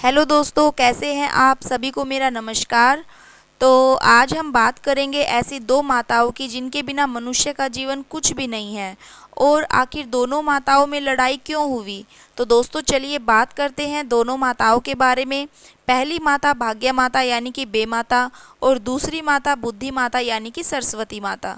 Hello दोस्तों, कैसे हैं आप? सभी को मेरा नमस्कार। तो आज हम बात करेंगे ऐसी दो माताओं की जिनके बिना मनुष्य का जीवन कुछ भी नहीं है। और आखिर दोनों माताओं में लड़ाई क्यों हुई? तो दोस्तों चलिए बात करते हैं दोनों माताओं के बारे में। पहली माता भाग्य माता यानी कि बेमाता, और दूसरी माता बुद्धि माता यानी कि सरस्वती माता।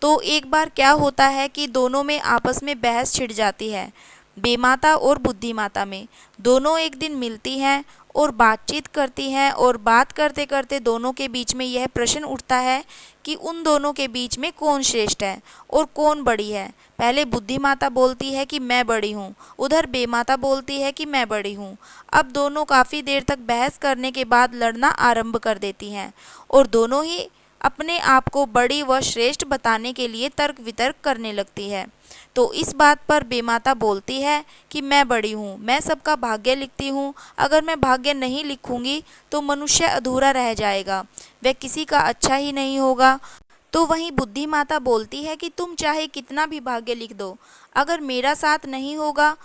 तो एक बार क्या होता है कि दोनों में आपस में बहस छिड़ जाती है, बेमाता और बुद्धि माता में। दोनों एक दिन मिलती हैं और बातचीत करती हैं, और बात करते करते दोनों के बीच में यह प्रश्न उठता है कि उन दोनों के बीच में कौन श्रेष्ठ है और कौन बड़ी है। पहले बुद्धि माता बोलती है कि मैं बड़ी हूँ, उधर बेमाता बोलती है कि मैं बड़ी हूँ। अब दोनों काफ़ी देर तक बहस करने के बाद लड़ना आरंभ कर देती हैं, और दोनों ही अपने आप को बड़ी व श्रेष्ठ बताने के लिए तर्क वितर्क करने लगती है। तो इस बात पर बेमाता बोलती है कि मैं बड़ी हूँ, मैं सबका भाग्य लिखती हूँ। अगर मैं भाग्य नहीं लिखूंगी तो मनुष्य अधूरा रह जाएगा, वह किसी का अच्छा ही नहीं होगा। तो वहीं बुद्धि माता बोलती है कि तुम चाहे कितना भी भाग्य लिख दो, अगर मेरा साथ नहीं होगा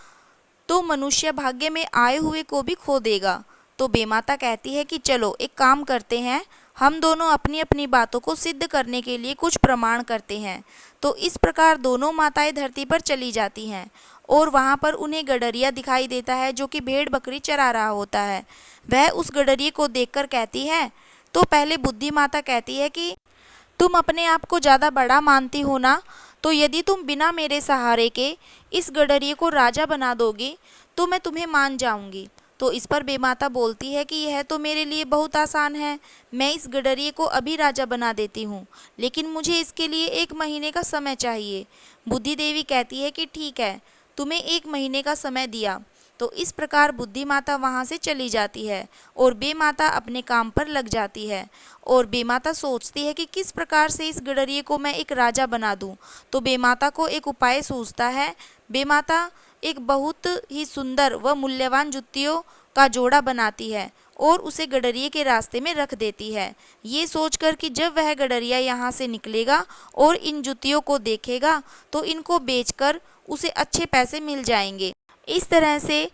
तो मनुष्य भाग्य में आए हुए को भी खो देगा। तो बेमाता कहती है कि चलो एक काम करते हैं, हम दोनों अपनी अपनी बातों को सिद्ध करने के लिए कुछ प्रमाण करते हैं। तो इस प्रकार दोनों माताएं धरती पर चली जाती हैं, और वहाँ पर उन्हें गडरिया दिखाई देता है जो कि भेड़ बकरी चरा रहा होता है। वह उस गडरिये को देखकर कहती है, तो पहले बुद्धि माता कहती है कि तुम अपने आप को ज़्यादा बड़ा मानती हो ना, तो यदि तुम बिना मेरे सहारे के इस गडरिये को राजा बना दोगी तो मैं तुम्हें मान जाऊंगी। तो इस पर बेमाता बोलती है कि यह तो मेरे लिए बहुत आसान है, मैं इस गडरिये को अभी राजा बना देती हूँ, लेकिन मुझे इसके लिए 1 महीने का समय चाहिए। बुद्धि देवी कहती है कि ठीक है, तुम्हें 1 महीने का समय दिया। तो इस प्रकार बुद्धि माता वहाँ से चली जाती है, और बेमाता अपने काम पर लग जाती है। और बेमाता सोचती है कि किस प्रकार से इस गडरिये को मैं एक राजा बना दूं। तो बेमाता को एक उपाय सूझता है। बेमाता एक बहुत ही सुंदर व मूल्यवान जुतियों का जोड़ा बनाती है और उसे गडरिये के रास्ते में रख देती है, ये सोचकर कि जब वह गडरिया यहाँ से निकलेगा और इन जुतियों को देखेगा तो इनको बेचकर उसे अच्छे पैसे मिल जाएंगे। इस तरह से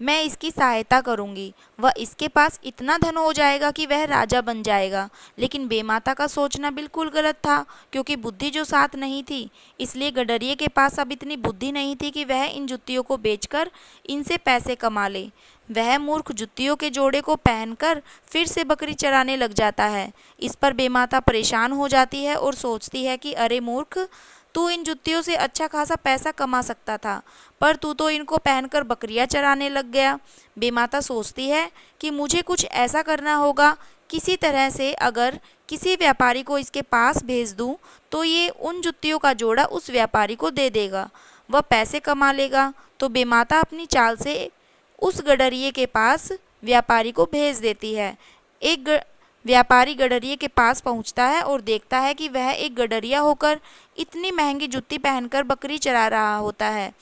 मैं इसकी सहायता करूंगी, वह इसके पास इतना धन हो जाएगा कि वह राजा बन जाएगा। लेकिन बेमाता का सोचना बिल्कुल गलत था, क्योंकि बुद्धि जो साथ नहीं थी, इसलिए गडरिये के पास अब इतनी बुद्धि नहीं थी कि वह इन जुतियों को बेचकर इनसे पैसे कमा ले। वह मूर्ख जुतियों के जोड़े को पहनकर फिर से बकरी चराने लग जाता है। इस पर बेमाता परेशान हो जाती है और सोचती है कि अरे मूर्ख, तू इन जुतियों से अच्छा खासा पैसा कमा सकता था, पर तू तो इनको पहनकर बकरियां चराने लग गया। बेमाता सोचती है कि मुझे कुछ ऐसा करना होगा, किसी तरह से अगर किसी व्यापारी को इसके पास भेज दूं तो ये उन जुतियों का जोड़ा उस व्यापारी को दे देगा, वह पैसे कमा लेगा। तो बेमाता अपनी चाल से उस गडरिये के पास व्यापारी को भेज देती है। व्यापारी गडरिये के पास पहुंचता है और देखता है कि वह एक गडरिया होकर इतनी महंगी जुत्ती पहनकर बकरी चरा रहा होता है।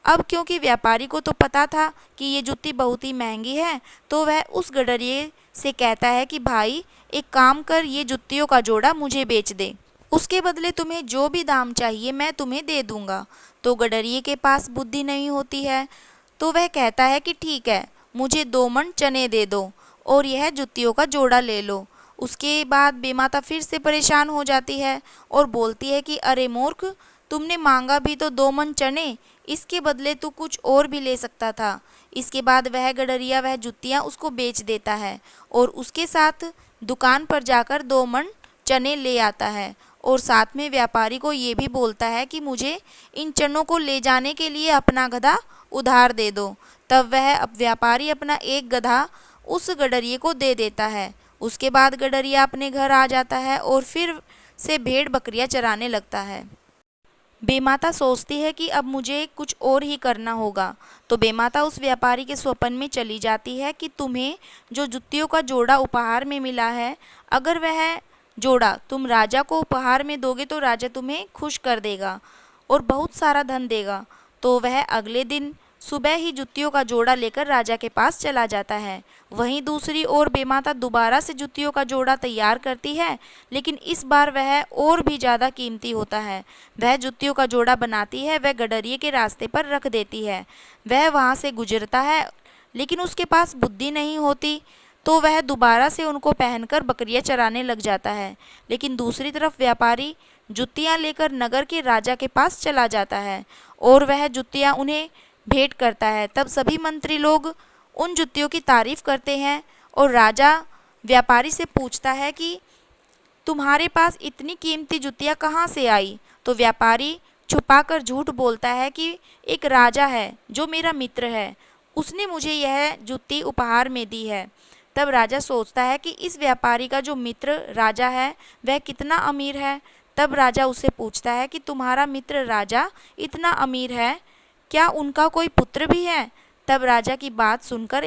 अब क्योंकि व्यापारी को तो पता था कि ये जुत्ती बहुत ही महंगी है, तो वह उस गडरिये से कहता है कि भाई एक काम कर, ये जुत्तियों का जोड़ा मुझे बेच दे, उसके बदले तुम्हें जो भी दाम चाहिए मैं तुम्हें दे दूंगा। तो गडरिये के पास बुद्धि नहीं होती है, तो वह कहता है कि ठीक है, मुझे 2 मन चने दे दो और यह जुतियों का जोड़ा ले लो। उसके बाद बेमाता फिर से परेशान हो जाती है और बोलती है कि अरे मूर्ख, तुमने मांगा भी तो 2 मन चने, इसके बदले तू कुछ और भी ले सकता था। इसके बाद वह गडरिया वह जुतियाँ उसको बेच देता है और उसके साथ दुकान पर जाकर 2 मन चने ले आता है, और साथ में व्यापारी को ये भी बोलता है कि मुझे इन चनों को ले जाने के लिए अपना गधा उधार दे दो। तब वह व्यापारी अपना एक गधा उस गडरिये को दे देता है। उसके बाद गडरिया अपने घर आ जाता है और फिर से भेड़ बकरियां चराने लगता है। बेमाता सोचती है कि अब मुझे कुछ और ही करना होगा। तो बेमाता उस व्यापारी के स्वप्न में चली जाती है कि तुम्हें जो जुतियों का जोड़ा उपहार में मिला है, अगर वह जोड़ा तुम राजा को उपहार में दोगे तो राजा तुम्हें खुश कर देगा और बहुत सारा धन देगा। तो वह अगले दिन सुबह ही जुतियों का जोड़ा लेकर राजा के पास चला जाता है। वहीं दूसरी ओर बेमाता दोबारा से जुतियों का जोड़ा तैयार करती है, लेकिन इस बार वह और भी ज़्यादा कीमती होता है। वह जुतियों का जोड़ा बनाती है, वह गडरिये के रास्ते पर रख देती है। वह वहाँ से गुजरता है, लेकिन उसके पास बुद्धि नहीं होती, तो वह दोबारा से उनको पहनकर बकरियां चराने लग जाता है। लेकिन दूसरी तरफ व्यापारी जुतियां लेकर नगर के राजा के पास चला जाता है और वह जुतियां उन्हें भेंट करता है। तब सभी मंत्री लोग उन जुतियों की तारीफ करते हैं और राजा व्यापारी से पूछता है कि तुम्हारे पास इतनी कीमती जुतियाँ कहाँ से आई? तो व्यापारी छुपाकर झूठ बोलता है कि एक राजा है जो मेरा मित्र है, उसने मुझे यह जुत्ती उपहार में दी है। तब राजा सोचता है कि इस व्यापारी का जो मित्र राजा है वह कितना अमीर है। तब राजा उससे पूछता है कि तुम्हारा मित्र राजा इतना अमीर है, क्या उनका कोई पुत्र भी है? तब राजा की बात सुनकर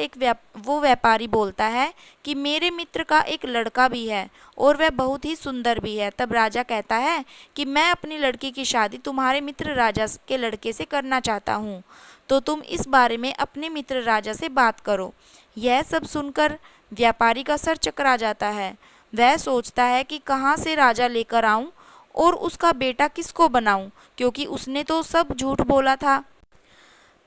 वो व्यापारी बोलता है कि मेरे मित्र का एक लड़का भी है और वह बहुत ही सुंदर भी है। तब राजा कहता है कि मैं अपनी लड़की की शादी तुम्हारे मित्र राजा के लड़के से करना चाहता हूँ, तो तुम इस बारे में अपने मित्र राजा से बात करो। यह सब सुनकर व्यापारी का सर चकरा जाता है। वह सोचता है कि कहाँ से राजा लेकर आऊँ और उसका बेटा किसको बनाऊँ, क्योंकि उसने तो सब झूठ बोला था।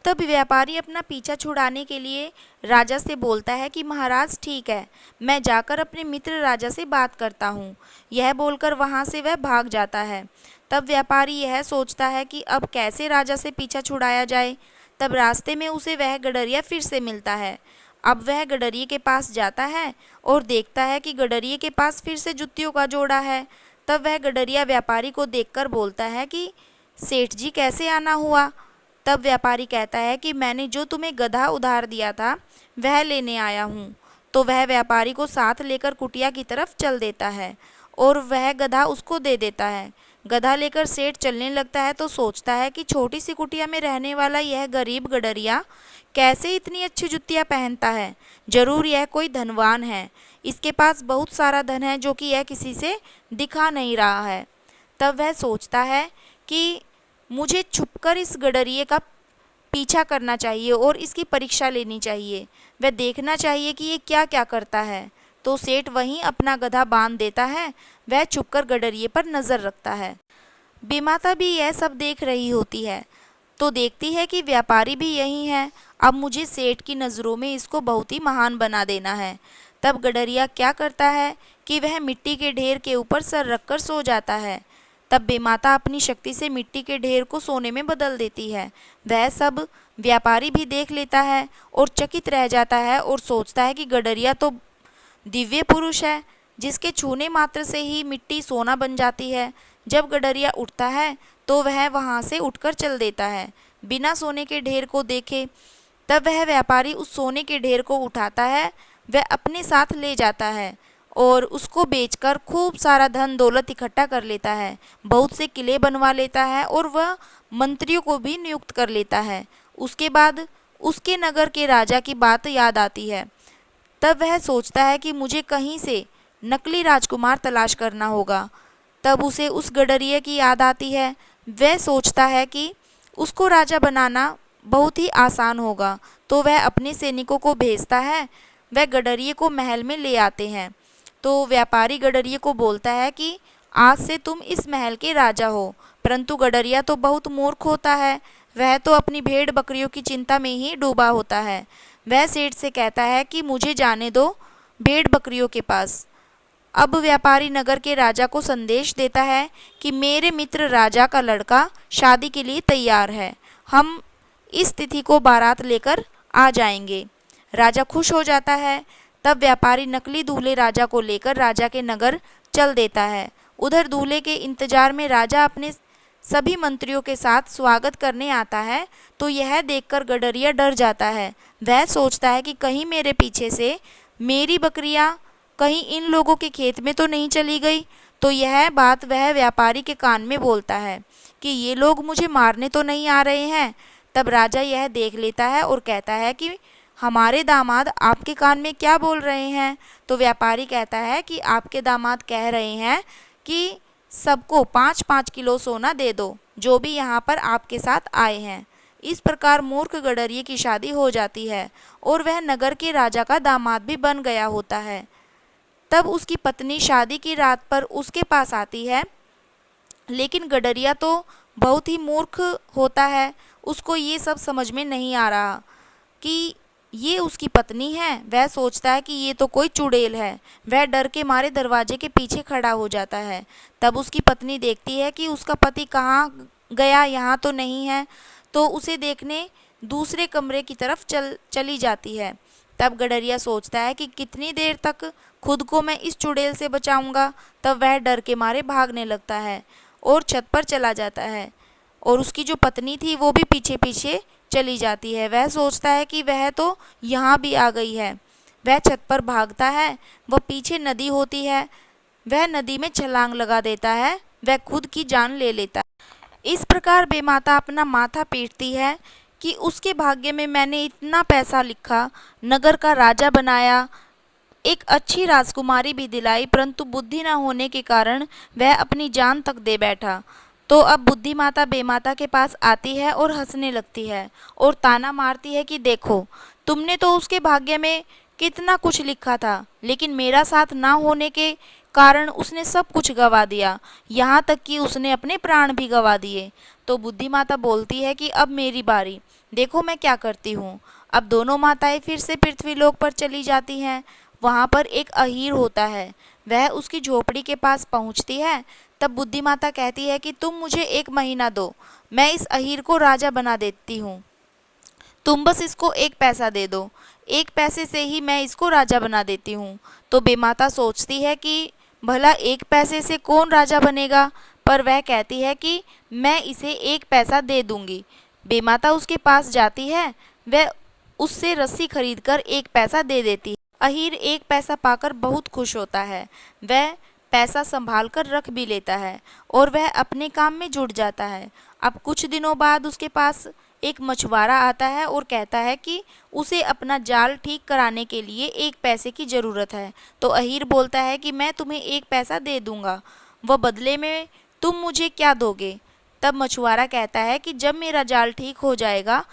तब व्यापारी अपना पीछा छुड़ाने के लिए राजा से बोलता है कि महाराज ठीक है, मैं जाकर अपने मित्र राजा से बात करता हूँ। यह बोलकर वहाँ से वह भाग जाता है। तब व्यापारी यह सोचता है कि अब कैसे राजा से पीछा छुड़ाया जाए। तब रास्ते में उसे वह गडरिया फिर से मिलता है। अब वह गडरिये के पास जाता है और देखता है कि गडरिये के पास फिर से जुतियों का जोड़ा है। तब वह गडरिया व्यापारी को देखकर बोलता है कि सेठ जी कैसे आना हुआ? तब व्यापारी कहता है कि मैंने जो तुम्हें गधा उधार दिया था वह लेने आया हूँ। तो वह व्यापारी को साथ लेकर कुटिया की तरफ चल देता है और वह गधा उसको दे देता है। गधा लेकर सेठ चलने लगता है तो सोचता है कि छोटी सी कुटिया में रहने वाला यह गरीब गडरिया कैसे इतनी अच्छी जुतियाँ पहनता है, जरूर यह कोई धनवान है, इसके पास बहुत सारा धन है जो कि यह किसी से दिखा नहीं रहा है। तब वह सोचता है कि मुझे छुपकर इस गडरिये का पीछा करना चाहिए और इसकी परीक्षा लेनी चाहिए, वह देखना चाहिए कि ये क्या क्या करता है। तो सेठ वहीं अपना गधा बांध देता है। वह छुपकर गडरिये पर नज़र रखता है। बेमाता भी यह सब देख रही होती है तो देखती है कि व्यापारी भी यही है। अब मुझे सेठ की नज़रों में इसको बहुत ही महान बना देना है। तब गडरिया क्या करता है कि वह मिट्टी के ढेर के ऊपर सर रखकर सो जाता है। तब बेमाता अपनी शक्ति से मिट्टी के ढेर को सोने में बदल देती है। वह सब व्यापारी भी देख लेता है और चकित रह जाता है और सोचता है कि गडरिया तो दिव्य पुरुष है, जिसके छूने मात्र से ही मिट्टी सोना बन जाती है। जब गडरिया उठता है तो वह वहाँ से उठकर चल देता है बिना सोने के ढेर को देखे। तब वह व्यापारी उस सोने के ढेर को उठाता है, वह अपने साथ ले जाता है और उसको बेचकर खूब सारा धन दौलत इकट्ठा कर लेता है, बहुत से किले बनवा लेता है और वह मंत्रियों को भी नियुक्त कर लेता है। उसके बाद उसके नगर के राजा की बात याद आती है। तब वह सोचता है कि मुझे कहीं से नकली राजकुमार तलाश करना होगा। तब उसे उस गडरिये की याद आती है। वह सोचता है कि उसको राजा बनाना बहुत ही आसान होगा, तो वह अपने सैनिकों को भेजता है। वह गडरिये को महल में ले आते हैं। तो व्यापारी गडरिये को बोलता है कि आज से तुम इस महल के राजा हो। परंतु गडरिया तो बहुत मूर्ख होता है, वह तो अपनी भेड़ बकरियों की चिंता में ही डूबा होता है। वह सेठ से कहता है कि मुझे जाने दो भेड़ बकरियों के पास। अब व्यापारी नगर के राजा को संदेश देता है कि मेरे मित्र राजा का लड़का शादी के लिए तैयार है, हम इस तिथि को बारात लेकर आ जाएंगे। राजा खुश हो जाता है। तब व्यापारी नकली दूल्हे राजा को लेकर राजा के नगर चल देता है। उधर दूल्हे के इंतजार में राजा अपने सभी मंत्रियों के साथ स्वागत करने आता है। तो यह देखकर गडरिया डर जाता है। वह सोचता है कि कहीं मेरे पीछे से मेरी बकरियां कहीं इन लोगों के खेत में तो नहीं चली गई। तो यह बात वह व्यापारी के कान में बोलता है कि ये लोग मुझे मारने तो नहीं आ रहे हैं। तब राजा यह देख लेता है और कहता है कि हमारे दामाद आपके कान में क्या बोल रहे हैं? तो व्यापारी कहता है कि आपके दामाद कह रहे हैं कि सबको 5-5 किलो सोना दे दो, जो भी यहाँ पर आपके साथ आए हैं। इस प्रकार मूर्ख गडरिये की शादी हो जाती है और वह नगर के राजा का दामाद भी बन गया होता है। तब उसकी पत्नी शादी की रात पर उसके पास आती है, लेकिन गडरिया तो बहुत ही मूर्ख होता है, उसको ये सब समझ में नहीं आ रहा कि ये उसकी पत्नी है। वह सोचता है कि ये तो कोई चुड़ैल है। वह डर के मारे दरवाजे के पीछे खड़ा हो जाता है। तब उसकी पत्नी देखती है कि उसका पति कहाँ गया, यहाँ तो नहीं है, तो उसे देखने दूसरे कमरे की तरफ चली जाती है। तब गडरिया सोचता है कि कितनी देर तक खुद को मैं इस चुड़ैल से बचाऊंगा। तब वह डर के मारे भागने लगता है और छत पर चला जाता है, और उसकी जो पत्नी थी वो भी पीछे पीछे चली जाती है। वह सोचता है कि वह तो यहाँ भी आ गई है। वह छत पर भागता है। वह पीछे नदी होती है, वह नदी में छलांग लगा देता है। वह खुद की जान ले लेता है। इस प्रकार बेमाता अपना माथा पीटती है कि उसके भाग्य में मैंने इतना पैसा लिखा, नगर का राजा बनाया, एक अच्छी राजकुमारी भी दिलाई, परंतु बुद्धि न होने के कारण वह अपनी जान तक दे बैठा। तो अब बुद्धि माता बेमाता के पास आती है और हंसने लगती है और ताना मारती है कि देखो, तुमने तो उसके भाग्य में कितना कुछ लिखा था, लेकिन मेरा साथ ना होने के कारण उसने सब कुछ गंवा दिया, यहाँ तक कि उसने अपने प्राण भी गंवा दिए। तो बुद्धि माता बोलती है कि अब मेरी बारी, देखो मैं क्या करती हूँ। अब दोनों माताएं फिर से पृथ्वीलोक पर चली जाती हैं। वहाँ पर एक अहीर होता है। वह उसकी झोपड़ी के पास पहुँचती है। तब बुद्धि माता कहती है कि तुम मुझे 1 महीना दो, मैं इस अहीर को राजा बना देती हूँ। तुम बस इसको 1 पैसा दे दो, 1 पैसे से ही मैं इसको राजा बना देती हूँ। तो बेमाता सोचती है कि भला 1 पैसे से कौन राजा बनेगा, पर वह कहती है कि मैं इसे 1 पैसा दे दूंगी। बेमाता उसके पास जाती है। वह उससे रस्सी खरीदकर 1 पैसा दे देती है। अहीर 1 पैसा पाकर बहुत खुश होता है। वह पैसा संभाल कर रख भी लेता है और वह अपने काम में जुट जाता है। अब कुछ दिनों बाद उसके पास एक मछुआरा आता है और कहता है कि उसे अपना जाल ठीक कराने के लिए 1 पैसे की ज़रूरत है। तो अहीर बोलता है कि मैं तुम्हें 1 पैसा दे दूंगा, वह बदले में तुम मुझे क्या दोगे। तब मछुआरा कहता है कि जब मेरा जाल ठीक हो जाएगा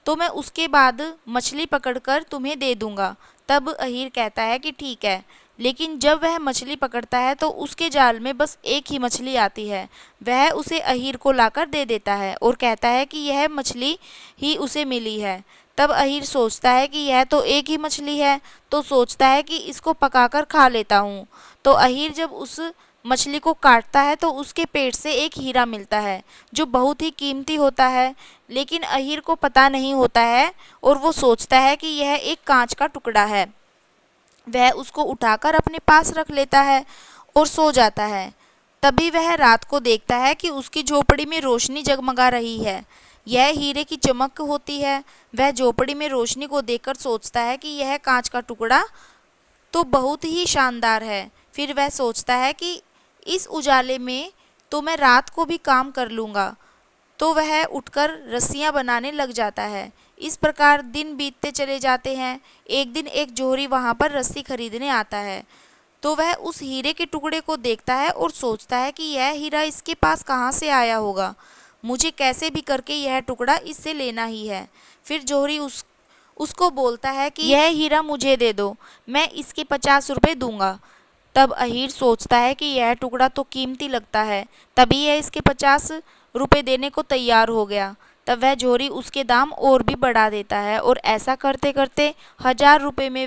तो मैं उसके बाद मछली पकड़कर तुम्हें दे दूंगा। तब अहीर कहता है कि ठीक है, लेकिन जब वह मछली पकड़ता है तो उसके जाल में बस एक ही मछली आती है। वह उसे अहीर को लाकर दे देता है और कहता है कि यह मछली ही उसे मिली है। तब अहीर सोचता है कि यह तो एक ही मछली है, तो सोचता है कि इसको पकाकर खा लेता हूँ। तो अहीर जब उस मछली को काटता है तो उसके पेट से एक हीरा मिलता है जो बहुत ही कीमती होता है, लेकिन अहीर को पता नहीं होता है और वो सोचता है कि यह एक कांच का टुकड़ा है। वह उसको उठाकर अपने पास रख लेता है और सो जाता है। तभी वह रात को देखता है कि उसकी झोपड़ी में रोशनी जगमगा रही है। यह हीरे की चमक होती है। वह झोपड़ी में रोशनी को देखकर सोचता है कि यह कांच का टुकड़ा तो बहुत ही शानदार है। फिर वह सोचता है कि इस उजाले में तो मैं रात को भी काम कर लूँगा। तो वह उठकर रस्सियाँ बनाने लग जाता है। इस प्रकार दिन बीतते चले जाते हैं। एक दिन एक जोहरी वहाँ पर रस्सी खरीदने आता है। तो वह उस हीरे के टुकड़े को देखता है और सोचता है कि यह हीरा इसके पास कहाँ से आया होगा, मुझे कैसे भी करके यह टुकड़ा इससे लेना ही है। फिर जोहरी उसको बोलता है कि यह हीरा मुझे दे दो, मैं इसके 50 रुपये दूंगा। तब अहीर सोचता है कि यह टुकड़ा तो कीमती लगता है, तभी यह इसके 50 रुपये देने को तैयार हो गया। तब वह जोहरी उसके दाम और भी बढ़ा देता है और ऐसा करते करते 1000 रुपये में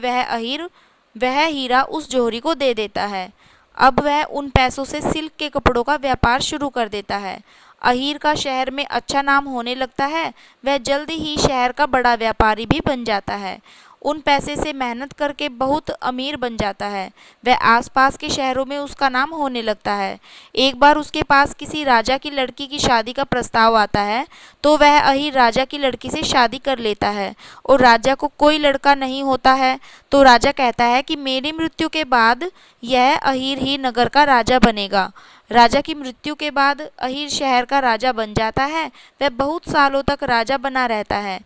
वह हीरा उस जोहरी को दे देता है। अब वह उन पैसों से सिल्क के कपड़ों का व्यापार शुरू कर देता है। अहीर का शहर में अच्छा नाम होने लगता है। वह जल्द ही शहर का बड़ा व्यापारी भी बन जाता है। उन पैसे से मेहनत करके बहुत अमीर बन जाता है। वह आसपास के शहरों में उसका नाम होने लगता है। एक बार उसके पास किसी राजा की लड़की की शादी का प्रस्ताव आता है, तो वह अहीर राजा की लड़की से शादी कर लेता है। और राजा को कोई लड़का नहीं होता है, तो राजा कहता है कि मेरी मृत्यु के बाद यह अहीर ही नगर का राजा बनेगा। राजा की मृत्यु के बाद अहीर शहर का राजा बन जाता है। वह बहुत सालों तक राजा बना रहता है,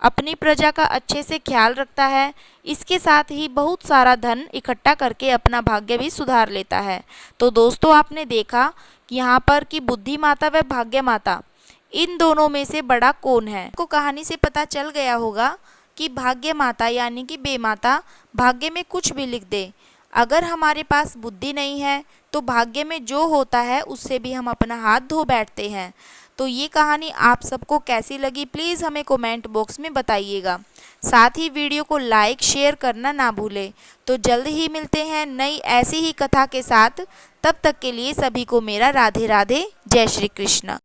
अपनी प्रजा का अच्छे से ख्याल रखता है। इसके साथ ही बहुत सारा धन इकट्ठा करके अपना भाग्य भी सुधार लेता है। तो दोस्तों, आपने देखा कि यहाँ पर कि बुद्धि माता व भाग्य माता, इन दोनों में से बड़ा कौन है। आपको कहानी से पता चल गया होगा कि भाग्य माता यानी कि बेमाता भाग्य में कुछ भी लिख दे। अगर हमारे पास बुद्धि नहीं है तो भाग्य में जो होता है उससे भी हम अपना हाथ धो बैठते हैं। तो ये कहानी आप सबको कैसी लगी प्लीज़ हमें कमेंट बॉक्स में बताइएगा। साथ ही वीडियो को लाइक शेयर करना ना भूलें। तो जल्द ही मिलते हैं नई ऐसी ही कथा के साथ। तब तक के लिए सभी को मेरा राधे राधे, जय श्री कृष्ण।